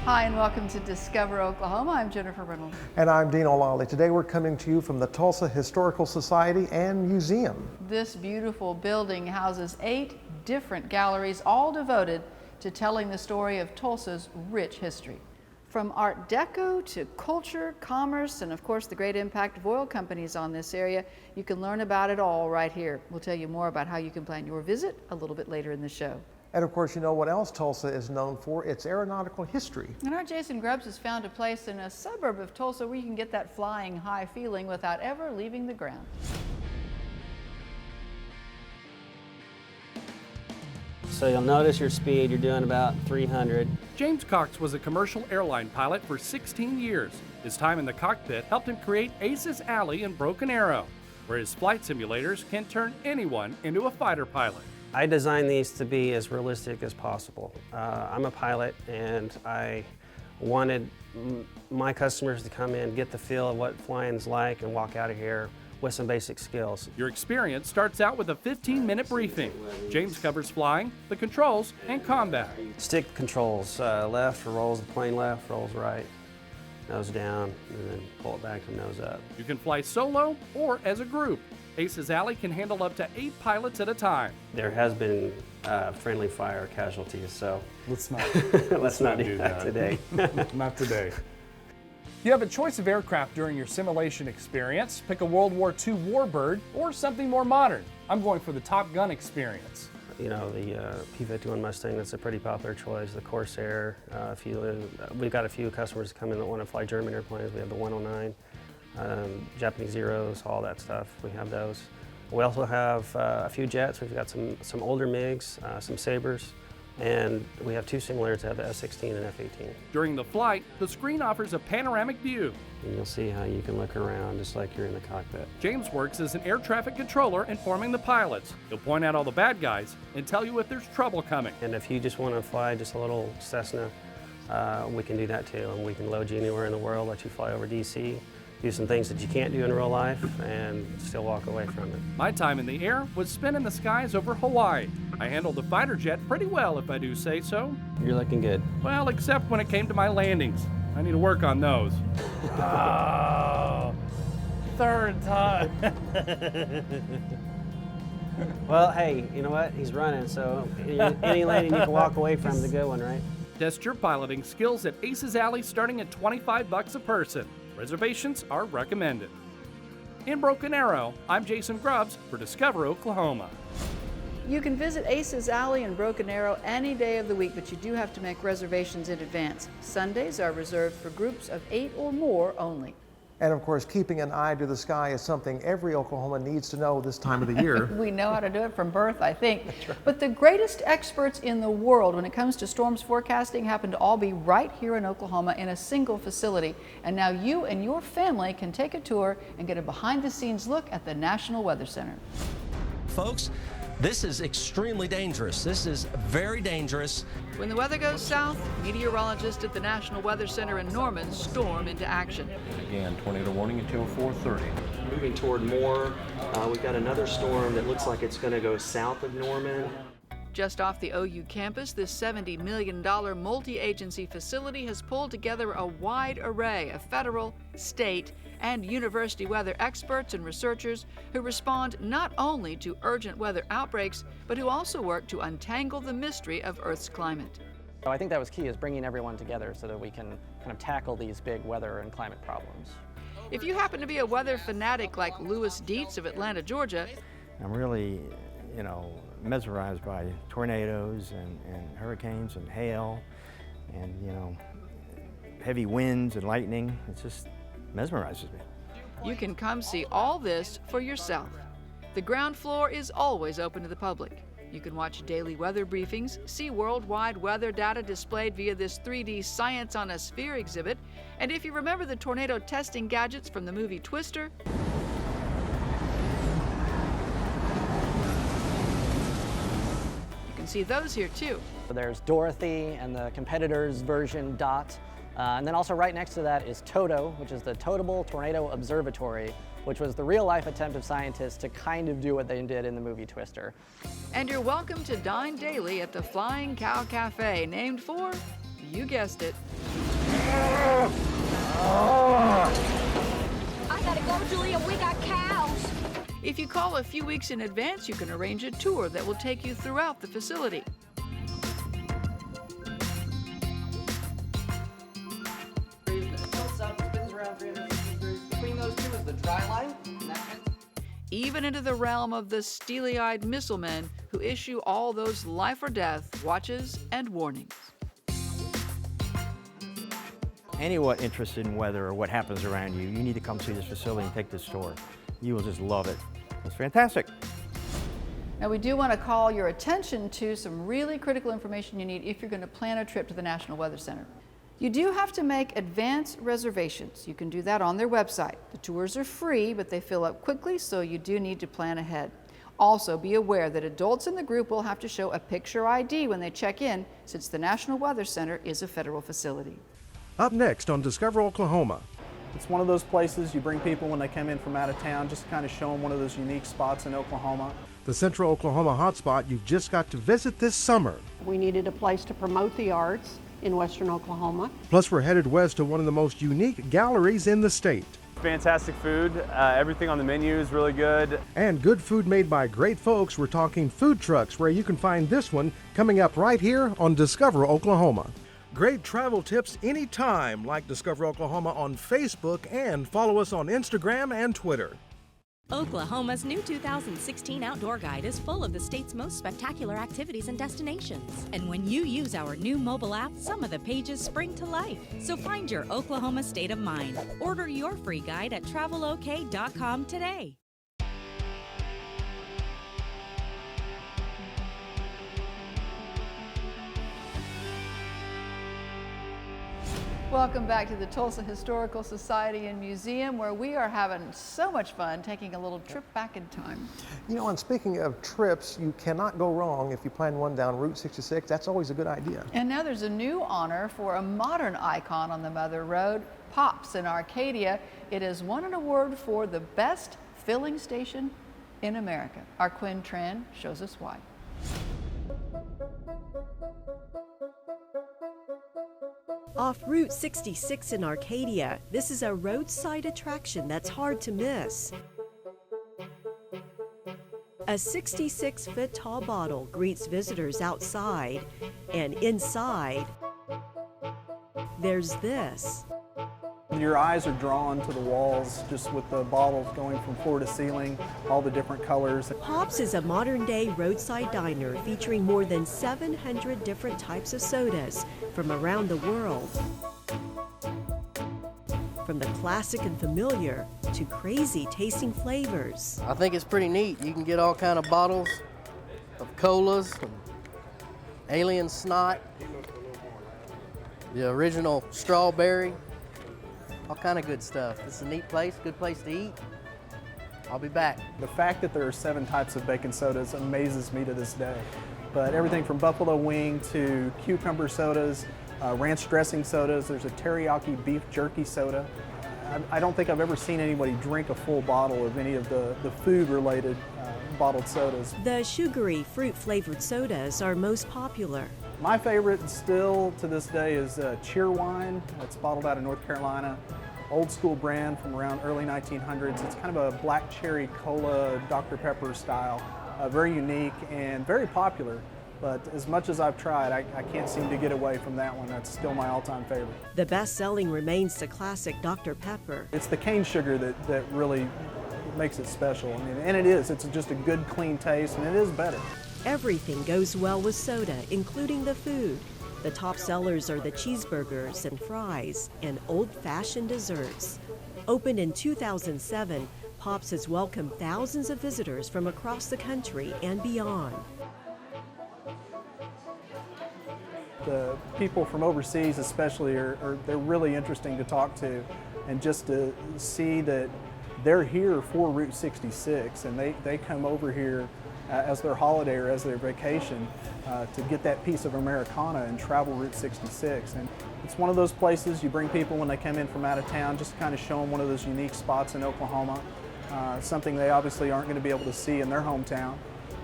Hi, and welcome to Discover Oklahoma. I'm Jennifer Reynolds. And I'm Dean O'Lally. Today we're coming to you from the Tulsa Historical Society and Museum. This beautiful building houses 8 different galleries, all devoted to telling the story of Tulsa's rich history. From Art Deco to culture, commerce, and of course the great impact of oil companies on this area, you can learn about it all right here. We'll tell you more about how you can plan your visit a little bit later in the show. And of course, you know what else Tulsa is known for? Its aeronautical history. And our Jason Grubbs has found a place in a suburb of Tulsa where you can get that flying high feeling without ever leaving the ground. So you'll notice your speed, you're doing about 300. James Cox was a commercial airline pilot for 16 years. His time in the cockpit helped him create Ace's Alley in Broken Arrow, where his flight simulators can turn anyone into a fighter pilot. I designed these to be as realistic as possible. I'm a pilot and I wanted my customers to come in, get the feel of what flying's like and walk out of here with some basic skills. Your experience starts out with a 15-minute briefing. James covers flying, the controls, and combat. Stick controls, left rolls the plane left, rolls right, nose down, and then pull it back and nose up. You can fly solo or as a group. Ace's Alley can handle up to 8 pilots at a time. There has been friendly fire casualties, so Let's not do that today. Not today. You have a choice of aircraft during your simulation experience. Pick a World War II warbird or something more modern. I'm going for the Top Gun experience. You know, the P-51 Mustang, that's a pretty popular choice. The Corsair, we've got a few customers come in that want to fly German airplanes. We have the 109, Japanese Zeros, all that stuff. We have those. We also have a few jets. We've got some older MiGs, some Sabres, and we have 2 simulators that have the F-16 and F-18. During the flight, the screen offers a panoramic view. And you'll see how you can look around just like you're in the cockpit. James works as an air traffic controller informing the pilots. He'll point out all the bad guys and tell you if there's trouble coming. And if you just want to fly just a little Cessna, we can do that too. And we can load you anywhere in the world, let you fly over DC, do some things that you can't do in real life, and still walk away from it. My time in the air was spent in the skies over Hawaii. I handled the fighter jet pretty well, if I do say so. You're looking good. Well, except when it came to my landings. I need to work on those. Oh, third time. Well, hey, you know what? He's running, so any landing you can walk away from is a good one, right? Test your piloting skills at Ace's Alley starting at $25 a person. Reservations are recommended. In Broken Arrow, I'm Jason Grubbs for Discover Oklahoma. You can visit Ace's Alley in Broken Arrow any day of the week, but you do have to make reservations in advance. Sundays are reserved for groups of 8 or more only. And of course, keeping an eye to the sky is something every Oklahoman needs to know this time of the year. We know how to do it from birth, I think. Right. But the greatest experts in the world when it comes to storms forecasting happen to all be right here in Oklahoma in a single facility. And now you and your family can take a tour and get a behind-the-scenes look at the National Weather Center. Folks, this is extremely dangerous. This is very dangerous. When the weather goes south, meteorologists at the National Weather Center in Norman storm into action. Again, tornado warning until 4:30. Moving toward more, we've got another storm that looks like it's going to go south of Norman. Just off the OU campus, this $70 million multi-agency facility has pulled together a wide array of federal, state, and university weather experts and researchers who respond not only to urgent weather outbreaks, but who also work to untangle the mystery of Earth's climate. So I think that was key, is bringing everyone together so that we can kind of tackle these big weather and climate problems. If you happen to be a weather fanatic like Louis Dietz of Atlanta, Georgia, I'm really, mesmerized by tornadoes and hurricanes and hail and, heavy winds and lightning. It just mesmerizes me. You can come see all this for yourself. The ground floor is always open to the public. You can watch daily weather briefings, see worldwide weather data displayed via this 3D Science on a Sphere exhibit, and if you remember the tornado testing gadgets from the movie Twister, you can see those here too. There's Dorothy and the competitor's version Dot. And then also right next to that is TOTO, which is the Totable Tornado Observatory, which was the real-life attempt of scientists to kind of do what they did in the movie Twister. And you're welcome to dine daily at the Flying Cow Cafe, named for You guessed it. I gotta go, Julia. We got cows. If you call a few weeks in advance, you can arrange a tour that will take you throughout the facility. Between those two is the dry line. Even into the realm of the steely-eyed missile men who issue all those life or death watches and warnings. Anyone interested in weather or what happens around you, you need to come see this facility and take this tour. You will just love it. It's fantastic. Now, we do want to call your attention to some really critical information you need if you're going to plan a trip to the National Weather Center. You do have to make advance reservations. You can do that on their website. The tours are free, but they fill up quickly, so you do need to plan ahead. Also, be aware that adults in the group will have to show a picture ID when they check in, since the National Weather Center is a federal facility. Up next on Discover Oklahoma. It's one of those places you bring people when they come in from out of town, just to kind of show them one of those unique spots in Oklahoma. The Central Oklahoma hotspot you've just got to visit this summer. We needed a place to promote the arts in Western Oklahoma. Plus, we're headed west to one of the most unique galleries in the state. Fantastic food. Everything on the menu is really good. And good food made by great folks. We're talking food trucks, where you can find this one coming up right here on Discover Oklahoma. Great travel tips anytime, like Discover Oklahoma on Facebook, and follow us on Instagram and Twitter. Oklahoma's new 2016 Outdoor Guide is full of the state's most spectacular activities and destinations. And when you use our new mobile app, some of the pages spring to life. So find your Oklahoma state of mind. Order your free guide at travelok.com today. Welcome back to the Tulsa Historical Society and Museum, where we are having so much fun taking a little trip back in time. You know, and speaking of trips, you cannot go wrong if you plan one down Route 66. That's always a good idea. And now there's a new honor for a modern icon on the Mother Road, Pops in Arcadia. It has won an award for the best filling station in America. Our Quinn Tran shows us why. Off Route 66 in Arcadia, this is a roadside attraction that's hard to miss. A 66-foot tall bottle greets visitors outside, and inside, there's this. Your eyes are drawn to the walls just with the bottles going from floor to ceiling, all the different colors. Pops is a modern-day roadside diner featuring more than 700 different types of sodas from around the world. From the classic and familiar to crazy tasting flavors. I think it's pretty neat. You can get all kind of bottles of colas, alien snot, the original strawberry, all kind of good stuff. It's a neat place, good place to eat. I'll be back. The fact that there are 7 types of bacon sodas amazes me to this day. But everything from buffalo wing to cucumber sodas, ranch dressing sodas, there's a teriyaki beef jerky soda. I don't think I've ever seen anybody drink a full bottle of any of the food-related bottled sodas. The sugary, fruit-flavored sodas are most popular. My favorite still to this day is Cheerwine. It's bottled out of North Carolina. Old school brand from around early 1900s. It's kind of a black cherry cola, Dr. Pepper style. Very unique and very popular. But as much as I've tried, I can't seem to get away from that one. That's still my all-time favorite. The best-selling remains the classic Dr. Pepper. It's the cane sugar that really makes it special. I mean, and it is. It's just a good, clean taste, and it is better. Everything goes well with soda, including the food. The top sellers are the cheeseburgers and fries and old-fashioned desserts. Opened in 2007, Pops has welcomed thousands of visitors from across the country and beyond. The people from overseas especially they're really interesting to talk to, and just to see that they're here for Route 66 and they come over here as their holiday or as their vacation to get that piece of Americana and travel Route 66. And it's one of those places you bring people when they come in from out of town, just to kind of show them one of those unique spots in Oklahoma, something they obviously aren't going to be able to see in their hometown.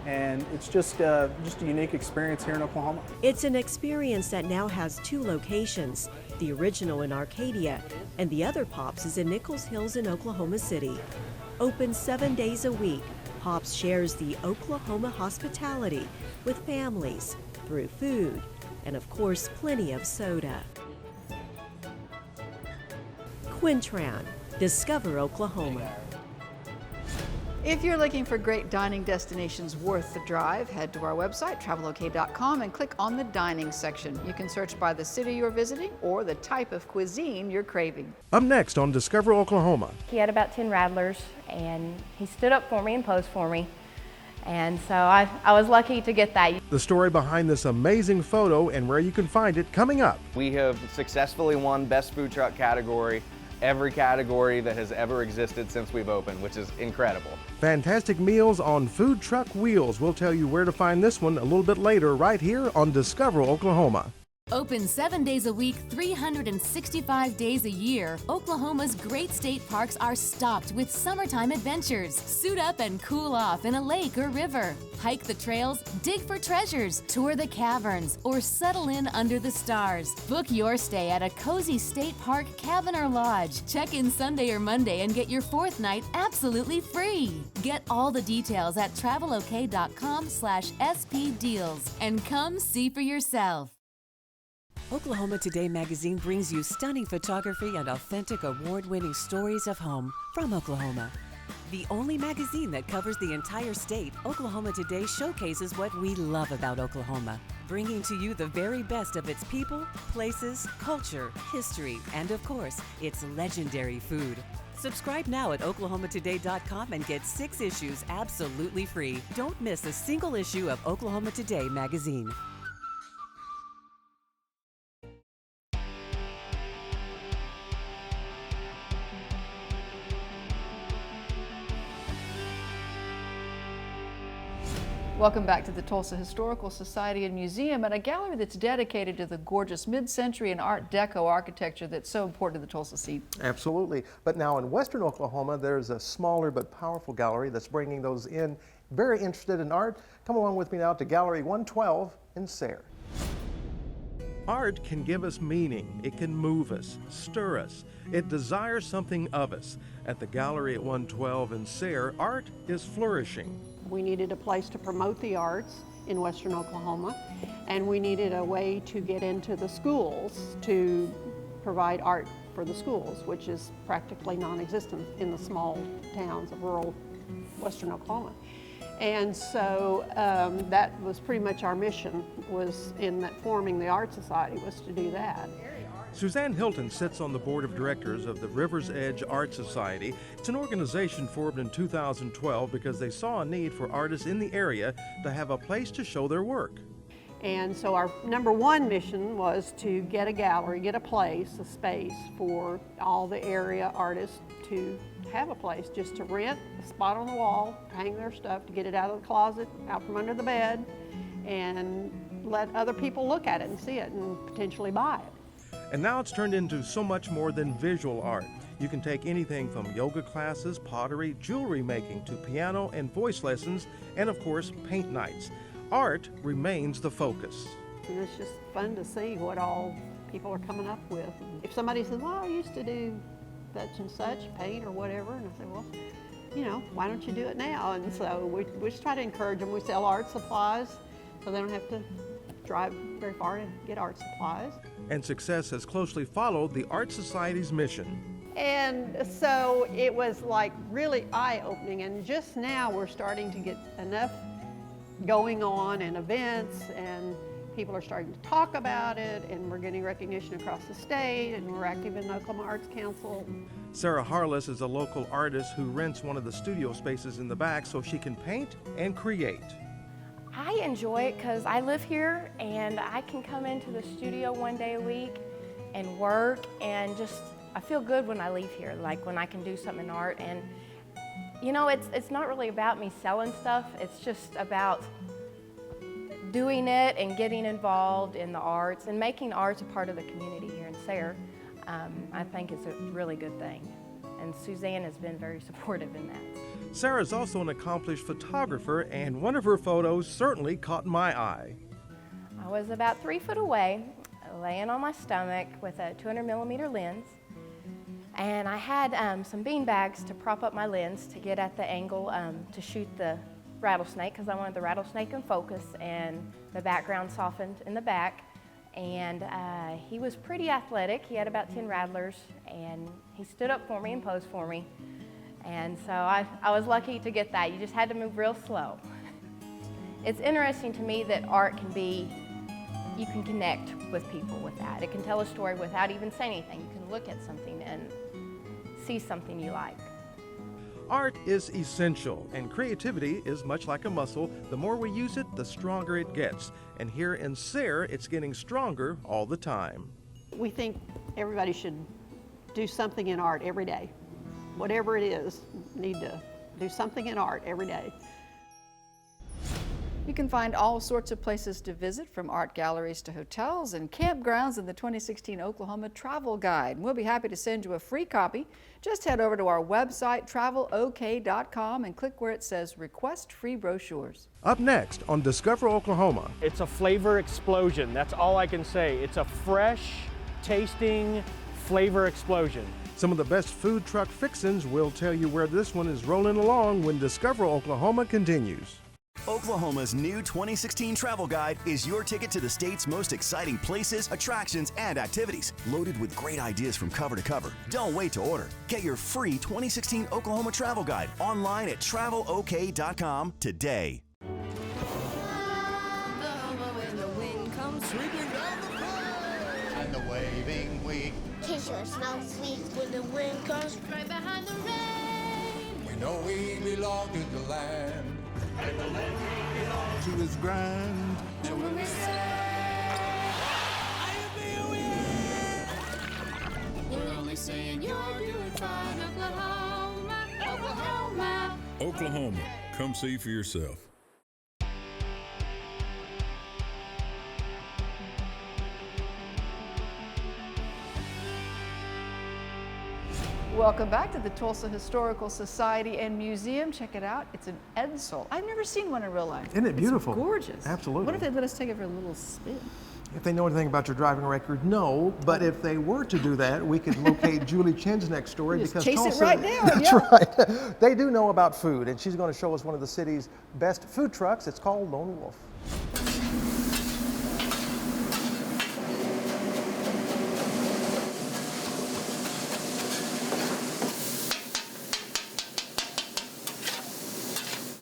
and it's just a unique experience here in Oklahoma. It's an experience that now has 2 locations, the original in Arcadia and the other Pops is in Nichols Hills in Oklahoma City. Open 7 days a week, Pops shares the Oklahoma hospitality with families through food and of course plenty of soda. Quintran, Discover Oklahoma. If you're looking for great dining destinations worth the drive, head to our website, travelok.com, and click on the dining section. You can search by the city you're visiting or the type of cuisine you're craving. Up next on Discover Oklahoma. He had about 10 rattlers, and he stood up for me and posed for me. And so I was lucky to get that. The story behind this amazing photo and where you can find it coming up. We have successfully won Best Food Truck category, every category that has ever existed since we've opened, which is incredible. Fantastic meals on food truck wheels. We'll tell you where to find this one a little bit later right here on Discover Oklahoma. Open 7 days a week, 365 days a year, Oklahoma's great state parks are stocked with summertime adventures. Suit up and cool off in a lake or river. Hike the trails, dig for treasures, tour the caverns, or settle in under the stars. Book your stay at a cozy state park cabin or lodge. Check in Sunday or Monday and get your 4th night absolutely free. Get all the details at travelok.com/spdeals and come see for yourself. Oklahoma Today magazine brings you stunning photography and authentic award-winning stories of home from Oklahoma. The only magazine that covers the entire state, Oklahoma Today showcases what we love about Oklahoma, bringing to you the very best of its people, places, culture, history, and of course, its legendary food. Subscribe now at oklahomatoday.com and get 6 issues absolutely free. Don't miss a single issue of Oklahoma Today magazine. Welcome back to the Tulsa Historical Society and Museum and a gallery that's dedicated to the gorgeous mid-century and Art Deco architecture that's so important to the Tulsa scene. Absolutely. But now in western Oklahoma, there's a smaller but powerful gallery that's bringing those in. Very interested in art. Come along with me now to Gallery 112 in Sayre. Art can give us meaning. It can move us, stir us. It desires something of us. At the Gallery at 112 in Sayre, art is flourishing. We needed a place to promote the arts in western Oklahoma, and we needed a way to get into the schools to provide art for the schools, which is practically non-existent in the small towns of rural western Oklahoma. And so that was pretty much our mission, was in that forming the Art Society, was to do that. Suzanne Hilton sits on the board of directors of the River's Edge Art Society. It's an organization formed in 2012 because they saw a need for artists in the area to have a place to show their work. And so our #1 mission was to get a gallery, get a place, a space for all the area artists to have a place just to rent a spot on the wall, hang their stuff, to get it out of the closet, out from under the bed, and let other people look at it and see it and potentially buy it. And now it's turned into so much more than visual art. You can take anything from yoga classes, pottery, jewelry making, to piano and voice lessons, and of course, paint nights. Art remains the focus. And it's just fun to see what all people are coming up with. If somebody says, well, I used to do such and such, paint or whatever, and I say, well, you know, why don't you do it now? And so we just try to encourage them. We sell art supplies, so they don't have to drive very far to get art supplies. And success has closely followed the Art Society's mission. And so it was like really eye-opening, and just now we're starting to get enough going on and events, and people are starting to talk about it, and we're getting recognition across the state, and we're active in the Oklahoma Arts Council. Sarah Harless is a local artist who rents one of the studio spaces in the back so she can paint and create. I enjoy it because I live here and I can come into the studio 1 day a week and work, and just I feel good when I leave here, like when I can do something in art. And you know, it's not really about me selling stuff, it's just about doing it and getting involved in the arts and making arts a part of the community here in Sayre. I think it's a really good thing, and Suzanne has been very supportive in that. Sarah is also an accomplished photographer, and one of her photos certainly caught my eye. I was about 3 foot away, laying on my stomach with a 200mm lens, and I had some bean bags to prop up my lens to get at the angle to shoot the rattlesnake, because I wanted the rattlesnake in focus and the background softened in the back. And he was pretty athletic. He had about 10 rattlers, and he stood up for me and posed for me. And so I was lucky to get that. You just had to move real slow. It's interesting to me that art can be, you can connect with people with that. It can tell a story without even saying anything. You can look at something and see something you like. Art is essential, and creativity is much like a muscle. The more we use it, the stronger it gets. And here in Sayre, it's getting stronger all the time. We think everybody should do something in art every day. Whatever it is, need to do something in art every day. You can find all sorts of places to visit, from art galleries to hotels and campgrounds, in the 2016 Oklahoma Travel Guide. We'll be happy to send you a free copy. Just head over to our website, travelok.com, and click where it says Request Free Brochures. Up next on Discover Oklahoma. It's a flavor explosion. That's all I can say. It's a fresh tasting flavor explosion. Some of the best food truck fixins. We'll tell you where this one is rolling along when Discover Oklahoma continues. Oklahoma's new 2016 travel guide is your ticket to the state's most exciting places, attractions, and activities. Loaded with great ideas from cover to cover. Don't wait to order. Get your free 2016 Oklahoma travel guide online at travelok.com today. And the waving wheat. Kiss your smell sweet when the wind comes right behind the rain. We know we belong to the land, and the land belongs to his grand. And when we say, we're only saying you're doing fine, Oklahoma, Oklahoma. Oklahoma, come see for yourself. Welcome back to the Tulsa Historical Society and Museum. Check it out. It's an Edsel. I've never seen one in real life. Isn't it beautiful? It's gorgeous. Absolutely. What if they let us take it for a little spin? If they know anything about your driving record, no. But if they were to do that, we could locate Julie Chen's next story. Just because chase Tulsa, it right down. That's yeah. right. They do know about food, and she's going to show us one of the city's best food trucks. It's called Lone Wolf.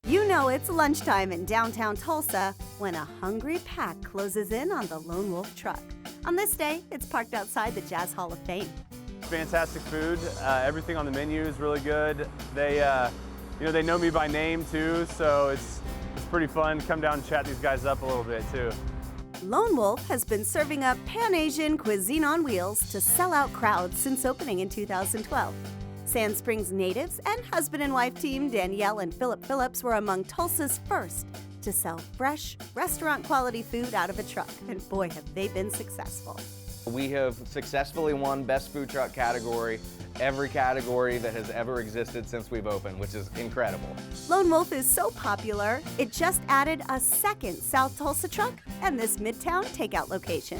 You know it's lunchtime in downtown Tulsa when a hungry pack closes in on the Lone Wolf truck. On this day, it's parked outside the Jazz Hall of Fame. Fantastic food. Everything on the menu is really good. They, they know me by name too, so it's pretty fun. Come down and chat these guys up a little bit too. Lone Wolf has been serving up Pan-Asian cuisine on wheels to sell out crowds since opening in 2012. Sand Springs natives and husband and wife team Danielle and Philip Phillips were among Tulsa's first to sell fresh, restaurant-quality food out of a truck, and boy, have they been successful. We have successfully won Best Food Truck category, every category that has ever existed since we've opened, which is incredible. Lone Wolf is so popular, it just added a second South Tulsa truck and this Midtown takeout location.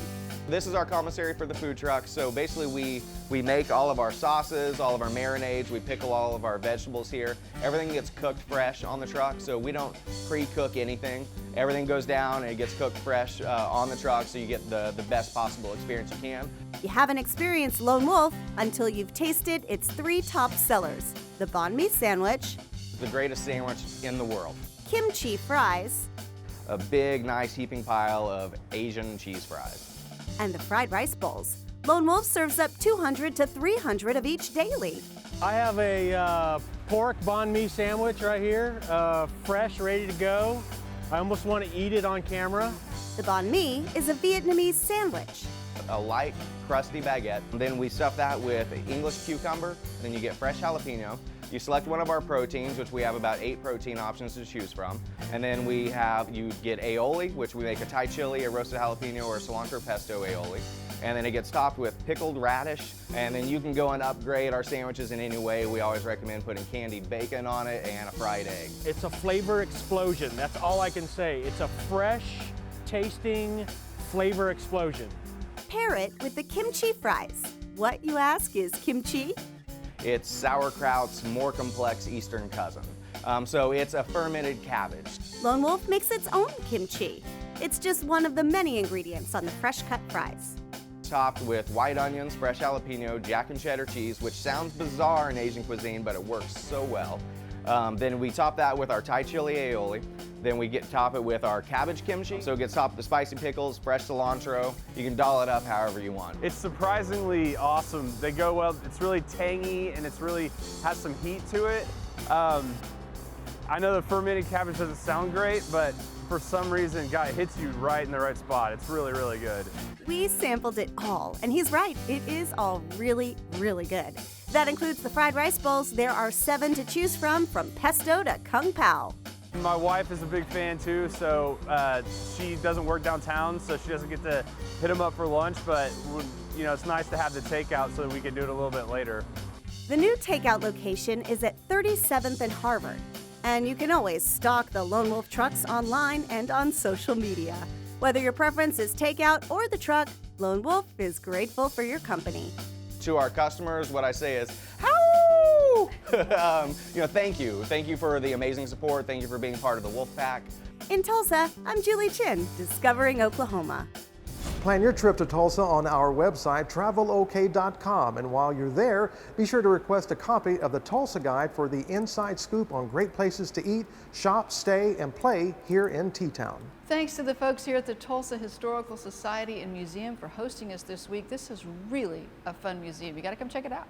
This is our commissary for the food truck. So basically we make all of our sauces, all of our marinades, we pickle all of our vegetables here. Everything gets cooked fresh on the truck, so we don't pre-cook anything. Everything goes down and it gets cooked fresh on the truck, so you get the best possible experience you can. You haven't experienced Lone Wolf until you've tasted its 3 top sellers: the banh mi sandwich, The greatest sandwich in the world. kimchi fries, A big, nice heaping pile of Asian cheese fries. and the fried rice bowls. Lone Wolf serves up 200 to 300 of each daily. I have a pork banh mi sandwich right here, fresh, ready to go. I almost want to eat it on camera. The banh mi is a Vietnamese sandwich. A light, crusty baguette. Then we stuff that with English cucumber, then you get fresh jalapeno. You select one of our proteins, which we have about 8 protein options to choose from. And then you get aioli, which we make a Thai chili, a roasted jalapeno, or a cilantro pesto aioli. and then it gets topped with pickled radish, and then you can go and upgrade our sandwiches in any way. We always recommend putting candied bacon on it and a fried egg. It's a flavor explosion. That's all I can say. It's a fresh tasting flavor explosion. Pair it with the kimchi fries. What, you ask, is kimchi? It's sauerkraut's more complex Eastern cousin. So it's a fermented cabbage. Lone Wolf makes its own kimchi. It's just one of the many ingredients on the fresh cut fries. Topped with white onions, fresh jalapeno, jack and cheddar cheese, which sounds bizarre in Asian cuisine, but it works so well. Then we top that with our Thai chili aioli. Then we top it with our cabbage kimchi. So it gets topped with spicy pickles, fresh cilantro. You can doll it up however you want. It's surprisingly awesome. They go well. It's really tangy and it's really has some heat to it. I know the fermented cabbage doesn't sound great, but for some reason, God, it hits you right in the right spot. It's really, really good. We sampled it all, and he's right. It is all really, really good. That includes the fried rice bowls. There are 7 to choose from pesto to kung pao. My wife is a big fan too, so she doesn't work downtown, so she doesn't get to hit them up for lunch, but you know, it's nice to have the takeout so that we can do it a little bit later. The new takeout location is at 37th and Harvard, and you can always stalk the Lone Wolf trucks online and on social media. Whether your preference is takeout or the truck, Lone Wolf is grateful for your company. To our customers, what I say is, "How?" Thank you. Thank you for the amazing support. Thank you for being part of the Wolf Pack. In Tulsa, I'm Julie Chin, Discovering Oklahoma. Plan your trip to Tulsa on our website, travelok.com. And while you're there, be sure to request a copy of the Tulsa Guide for the inside scoop on great places to eat, shop, stay, and play here in T-Town. Thanks to the folks here at the Tulsa Historical Society and Museum for hosting us this week. This is really a fun museum. You got to come check it out.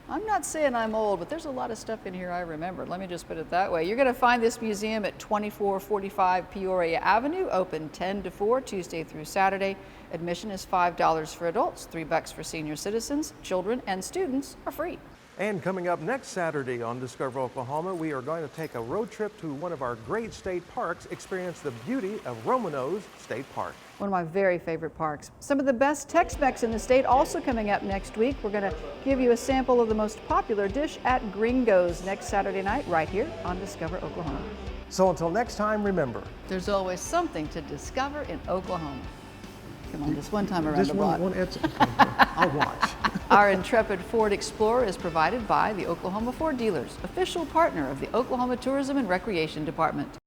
I'm not saying I'm old, but there's a lot of stuff in here I remember. Let me just put it that way. You're going to find this museum at 2445 Peoria Avenue, open 10 to 4, Tuesday through Saturday. Admission is $5 for adults, $3 for senior citizens. Children and students are free. And coming up next Saturday on Discover Oklahoma, we are going to take a road trip to one of our great state parks, experience the beauty of Romano's State Park. One of my very favorite parks. Some of the best Tex-Mex in the state also coming up next week. We're going to give you a sample of the most popular dish at Gringo's next Saturday night right here on Discover Oklahoma. So until next time, remember, there's always something to discover in Oklahoma. Come on, just one time around the block. I'll watch. Our intrepid Ford Explorer is provided by the Oklahoma Ford Dealers, official partner of the Oklahoma Tourism and Recreation Department.